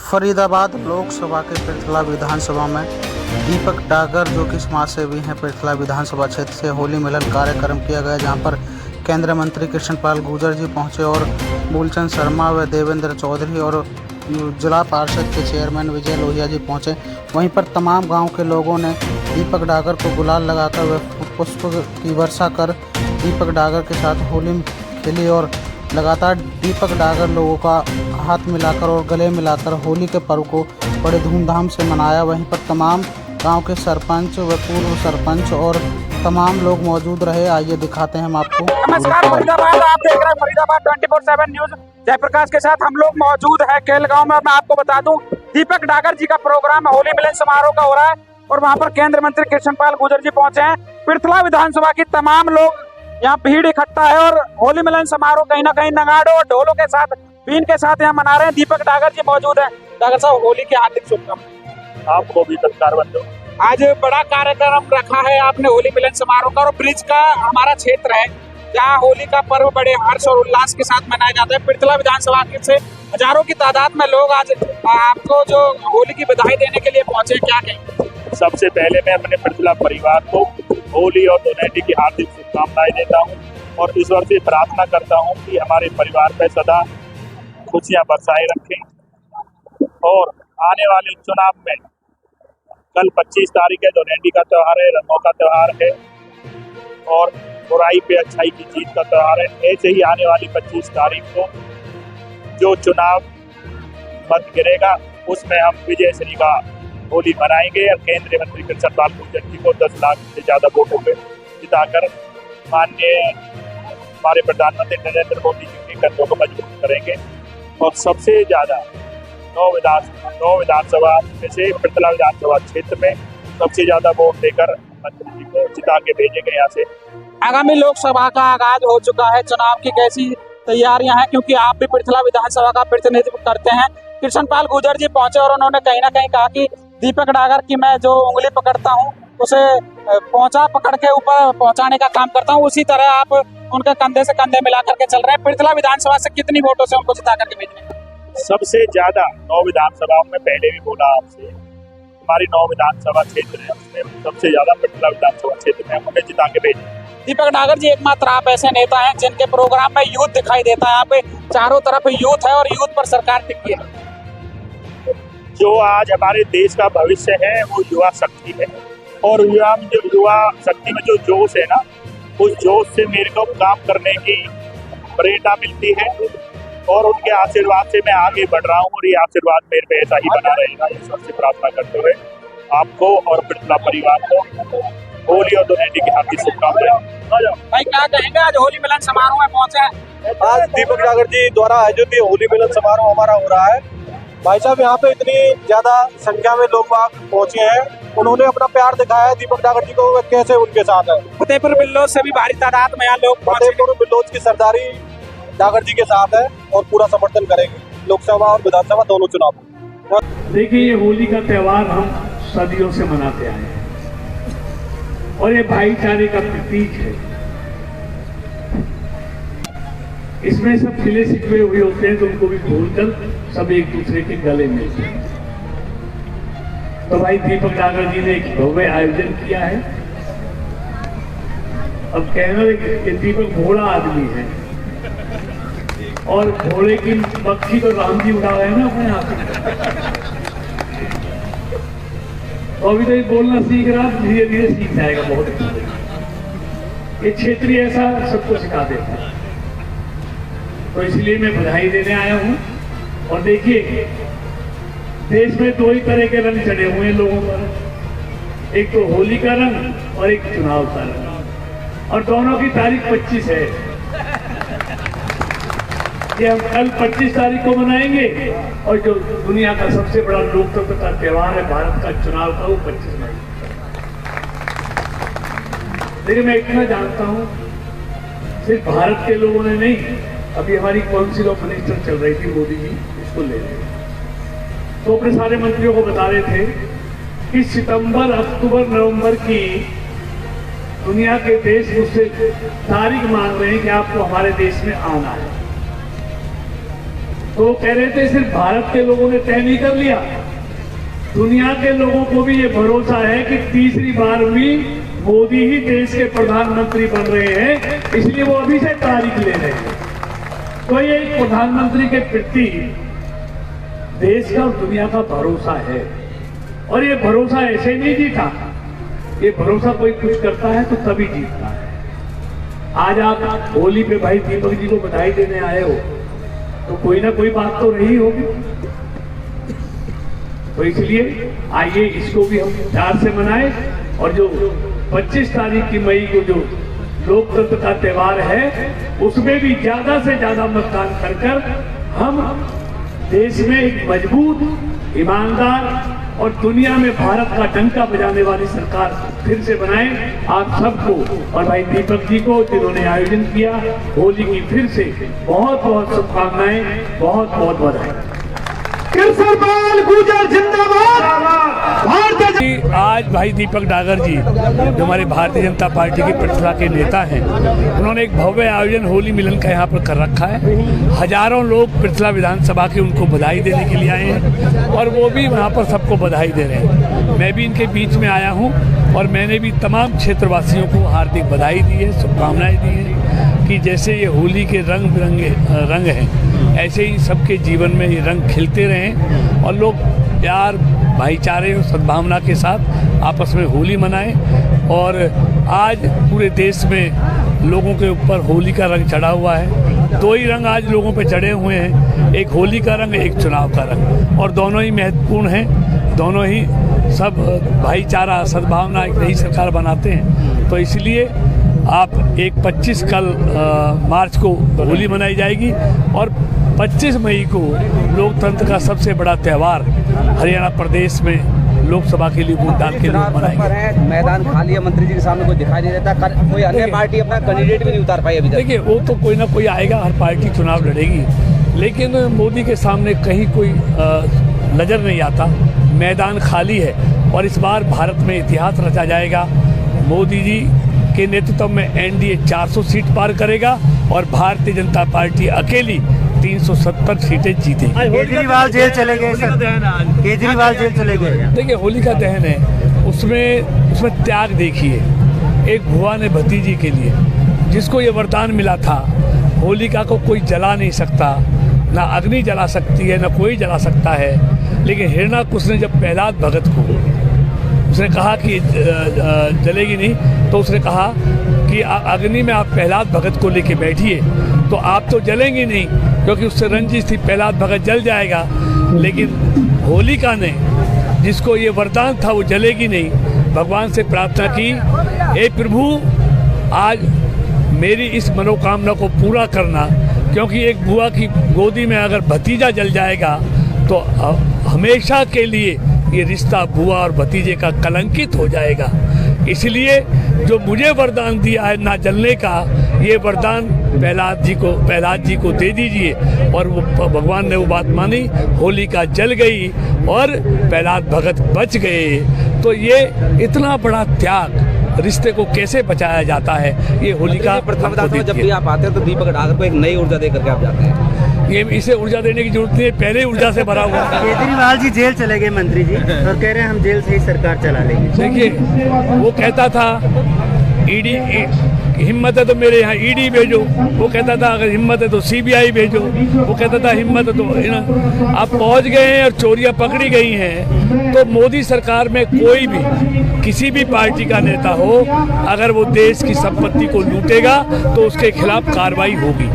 फरीदाबाद लोकसभा के पृथला विधानसभा में दीपक डागर जो कि समाज सेवी हैं, पृथला विधानसभा क्षेत्र से होली मिलन कार्यक्रम किया गया, जहां पर केंद्रीय मंत्री कृष्णपाल गुर्जर जी पहुंचे और मूलचंद शर्मा व देवेंद्र चौधरी और जिला पार्षद के चेयरमैन विजय लोहिया जी पहुंचे। वहीं पर तमाम गांव के लोगों ने दीपक डागर को गुलाल लगाकर व पुष्प की वर्षा कर दीपक डागर के साथ होली खेली और लगातार दीपक डागर लोगों का हाथ मिलाकर और गले मिलाकर होली के पर्व को बड़े धूमधाम से मनाया। वहीं पर तमाम गांव के सरपंच व पूर्व सरपंच और तमाम लोग मौजूद रहे। आइए दिखाते हैं हम आपको। नमस्कार फरीदाबाद, आप देख रहे हैं फरीदाबाद 24/7 न्यूज। जयप्रकाश के साथ हम लोग मौजूद हैं केल गांव में। मैं आपको बता दूं, दीपक डागर जी का प्रोग्राम होली मिलन समारोह का हो रहा है और वहां पर केंद्रीय मंत्री कृष्णपाल गुर्जर जी पहुंचे हैं। पृथला विधानसभा की तमाम लोग यहाँ भीड़ इकट्ठा है और होली मिलन समारोह कहीं ना कहीं नगाड़ों और ढोलों के साथ, बीन के साथ यहाँ मना रहे हैं। दीपक डागर जी मौजूद हैं। डागर साहब, होली की हार्दिक शुभकामनाएं। आपको भी सत्कार बंदो। आज बड़ा कार्यक्रम रखा है आपने होली मिलन समारोह का और ब्रिज का हमारा क्षेत्र है जहाँ होली का पर्व बड़े हर्ष और उल्लास के साथ मनाया जाता है। पृथला विधानसभा से हजारों की तादाद में लोग आज आपको जो होली की बधाई देने के लिए पहुंचे, क्या कहेंगे? सबसे पहले मैं अपने पृथला परिवार को होली और धुलेंडी की हार्दिक शुभकामनाएं देता हूं और ईश्वर से प्रार्थना करता हूं कि हमारे परिवार पर सदा खुशियां बरसाए रखें। और आने वाले चुनाव में कल 25 तारीख है, धुलेंडी का त्यौहार है, रंगों का त्यौहार है और बुराई पे अच्छाई की जीत का त्यौहार है। ऐसे ही आने वाली 25 तारीख को जो चुनाव मत गिरेगा उसमें हम विजय श्री का होली मनाएंगे और केंद्रीय मंत्री कृष्णपाल गुर्जर जी को 10 लाख से ज्यादा वोटों पे जिताकर माननीय हमारे प्रधानमंत्री नरेंद्र मोदी जी के कंधों को मजबूत करेंगे। और सबसे ज्यादा 9 विधानसभा में से पृथला विधानसभा क्षेत्र में सबसे ज्यादा वोट देकर मंत्री जी को जिता के भेजेंगे यहाँ से। आगामी लोकसभा का आगाज हो चुका है, चुनाव की कैसी तैयारियां हैं? क्योंकि आप भी पृथला विधानसभा का प्रतिनिधित्व करते हैं। कृष्णपाल गुर्जर जी पहुंचे और उन्होंने कहीं ना कहीं कहा कि दीपक डागर की मैं जो उंगली पकड़ता हूं उसे पकड़ के ऊपर पहुंचाने का काम करता हूं। उसी तरह आप उनके कंधे से कंधे मिला करके चल रहे हैं। पृथला विधानसभा से कितनी वोटों से उनको जिता करके भेजने? सबसे ज्यादा 9 विधानसभाओं में पहले भी बोला आपसे, हमारी 9 विधानसभा क्षेत्र है, उसमें सबसे ज्यादा पृथला विधानसभा क्षेत्र में उन्हें जिता के भेजें। दीपक डागर जी, एकमात्र आप ऐसे नेता हैं जिनके प्रोग्राम में यूथ दिखाई देता है। यहाँ पे चारों तरफ यूथ है और यूथ पर सरकार टिकी है। जो आज हमारे देश का भविष्य है वो युवा शक्ति है और युवा शक्ति में जो जोश है ना, उस जोश से मेरे को काम करने की प्रेरणा मिलती है और उनके आशीर्वाद से मैं आगे बढ़ रहा हूँ और ये आशीर्वाद मेरे पे ऐसा ही बना रहेगा। ईश्वर से प्रार्थना करते हुए आपको और पृथला परिवार को होली और धुलेंडी की हार्दिक शुभकामनाएं। भाई, क्या कहेंगे? आज होली मिलन समारोह में पहुंचे हैं। आज दीपक डागर जी द्वारा आयोजित होली मिलन समारोह हमारा हो रहा है। भाई साहब, यहाँ पे इतनी ज्यादा संख्या में लोग पहुंचे हैं, उन्होंने अपना प्यार दिखाया है दीपक डागर जी को, कैसे उनके साथ है। फतेहपुर बिल्लोज से भी भारी तादाद में यहाँ लोग फतेहपुर बिल्लोज की सरदारी डागर जी के साथ है और पूरा समर्थन करेंगे लोकसभा और विधानसभा दोनों चुनाव। देखिए, ये होली का त्योहार हम सदियों से मनाते आए हैं और ये भाईचारे का प्रतीक है। इसमें सब खिले सिकवे हुए होते हैं तो उनको भी भूलकर सब एक दूसरे के गले मिलते हैं। तो भाई, दीपक डागर जी ने एक भव्य आयोजन किया है। अब कहना है कि दीपक भोला आदमी है और भोले की पक्षी तो राम जी उड़ा रहे हैं ना अपने हाथ। तो अभी तो ये बोलना सीख रहा, धीरे धीरे सीख जाएगा। बहुत ये क्षेत्रीय ऐसा सबको सिखा देता है। तो इसलिए मैं बधाई देने आया हूं। और देखिए, देश में 2 ही तरह के रंग चढ़े हुए हैं लोगों पर, एक तो होली का रंग और एक चुनाव का रंग, और दोनों की तारीख 25 है। ये हम कल 25 तारीख को मनाएंगे और जो दुनिया का सबसे बड़ा लोकतंत्र का त्यौहार है भारत का चुनाव का, वो 25 मई। लेकिन मैं इतना जानता हूं, सिर्फ भारत के लोगों ने नहीं, अभी हमारी काउंसिल ऑफ मिनिस्टर चल रही थी, मोदी जी इसको ले रहे, तो अपने सारे मंत्रियों को बता रहे थे कि सितंबर, अक्टूबर, नवंबर की दुनिया के देश मुझसे तारीख मांग रहे हैं कि आपको हमारे देश में आना है। तो कह रहे थे सिर्फ भारत के लोगों ने तय नहीं कर लिया, दुनिया के लोगों को भी ये भरोसा है कि तीसरी बार भी मोदी ही देश के प्रधानमंत्री बन रहे हैं, इसलिए वो अभी से तारीख ले रहे हैं। तो ये एक प्रधानमंत्री के प्रति देश का और दुनिया का भरोसा है, और ये भरोसा ऐसे नहीं जीता, ये भरोसा कोई कुछ करता है तो तभी जीतता है। आज आप होली पे भाई दीपक जी को बधाई देने आए हो, तो कोई ना कोई बात तो रही होगी, तो इसलिए आइए इसको भी हम प्यार से मनाएं। और जो 25 तारीख की मई को जो लोकतंत्र का त्योहार है, उसमें भी ज्यादा से ज्यादा मतदान कर हम देश में एक मजबूत, ईमानदार और दुनिया में भारत का डंका बजाने वाली सरकार फिर से बनाएं। आप सबको और भाई दीपक जी को जिन्होंने आयोजन किया, होली की फिर से बहुत बहुत शुभकामनाएं, बहुत बहुत बधाई। आज भाई दीपक डागर जी जो हमारे भारतीय जनता पार्टी के पृथ्वी के नेता हैं, उन्होंने एक भव्य आयोजन होली मिलन का यहाँ पर कर रखा है। हजारों लोग पृथ्वी विधानसभा के उनको बधाई देने के लिए आए हैं, और वो भी वहाँ पर सबको बधाई दे रहे हैं। मैं भी इनके बीच में आया हूँ, और मैंने भी तमाम क्षेत्रवासियों को हार्दिक बधाई दी है, शुभकामनाएं दी हैं कि जैसे ये होली के रंग बिरंगे रंग हैं, ऐसे ही सबके जीवन में ये रंग खिलते रहें और लोग प्यार, भाईचारे और सद्भावना के साथ आपस में होली मनाएं। और आज पूरे देश में लोगों के ऊपर होली का रंग चढ़ा हुआ है। दो ही रंग आज लोगों पे चढ़े हुए हैं, एक होली का रंग, एक चुनाव का रंग, और दोनों ही महत्वपूर्ण हैं। दोनों ही सब भाईचारा, सद्भावना, एक नई सरकार बनाते हैं। तो इसलिए आप 25 कल मार्च को होली मनाई जाएगी, और 25 मई को लोकतंत्र का सबसे बड़ा त्यौहार हरियाणा प्रदेश में लोकसभा के लिए वोट डाल के लोग मनाएंगे। मैदान खाली है, मंत्री जी के सामने कोई दिखाई नहीं देता, कोई अन्य पार्टी अपना कैंडिडेट भी नहीं उतार पाई अभी तक। देखिए, वो तो कोई ना कोई आएगा, हर पार्टी चुनाव लड़ेगी, लेकिन मोदी के सामने कहीं कोई नज़र नहीं आता। मैदान खाली है, और इस बार भारत में इतिहास रचा जाएगा। मोदी जी के नेतृत्व में एनडीए 400 सीट पार करेगा, और भारतीय जनता पार्टी अकेली 370 सीटें जीतेगी। केजरीवाल जेल चले गए सर, केजरीवाल जेल चले गए। देखिए, होलिका दहन है, उसमें त्याग देखिए। एक भुआ ने भतीजी के लिए जिसको ये वरदान मिला था, होलिका को कोई जला नहीं सकता, ना अग्नि जला सकती है, ना कोई जला सकता है, लेकिन हिरण्याकुश ने जब प्रहलाद भगत को उसने कहा कि जलेगी नहीं, तो उसने कहा कि अग्नि में आप प्रहलाद भगत को लेके बैठिए, तो आप तो जलेंगे नहीं, क्योंकि उससे रंजिश थी, प्रहलाद भगत जल जाएगा। लेकिन होलिका ने, जिसको ये वरदान था वो जलेगी नहीं, भगवान से प्रार्थना की, हे प्रभु आज मेरी इस मनोकामना को पूरा करना, क्योंकि एक बुआ की गोदी में अगर भतीजा जल जाएगा तो हमेशा के लिए ये रिश्ता बुआ और भतीजे का कलंकित हो जाएगा। इसलिए जो मुझे वरदान दिया है ना जलने का, ये वरदान प्रहलाद जी को दे दीजिए। और वो भगवान ने वो बात मानी, होलिका जल गई और प्रहलाद भगत बच गए। तो ये इतना बड़ा त्याग, रिश्ते को कैसे बचाया जाता है, ये होलिका जब भी आप आते हैं तो दीपक डागर को एक नई ऊर्जा दे करके आप जाते हैं। ये इसे ऊर्जा देने की जरूरत नहीं है, पहले ऊर्जा से भरा हुआ। केजरीवाल जी जेल चले गए मंत्री जी, और कह रहे हैं हम जेल से ही सरकार चला लेंगे। देखिए, वो कहता था ईडी, हिम्मत है तो मेरे यहाँ ईडी भेजो, वो कहता था अगर हिम्मत है तो सीबीआई भेजो, वो कहता था हिम्मत है तो आप पहुँच गए हैं और चोरियां पकड़ी गई हैं। तो मोदी सरकार में कोई भी, किसी भी पार्टी का नेता हो, अगर वो देश की संपत्ति को लूटेगा तो उसके खिलाफ कार्रवाई होगी।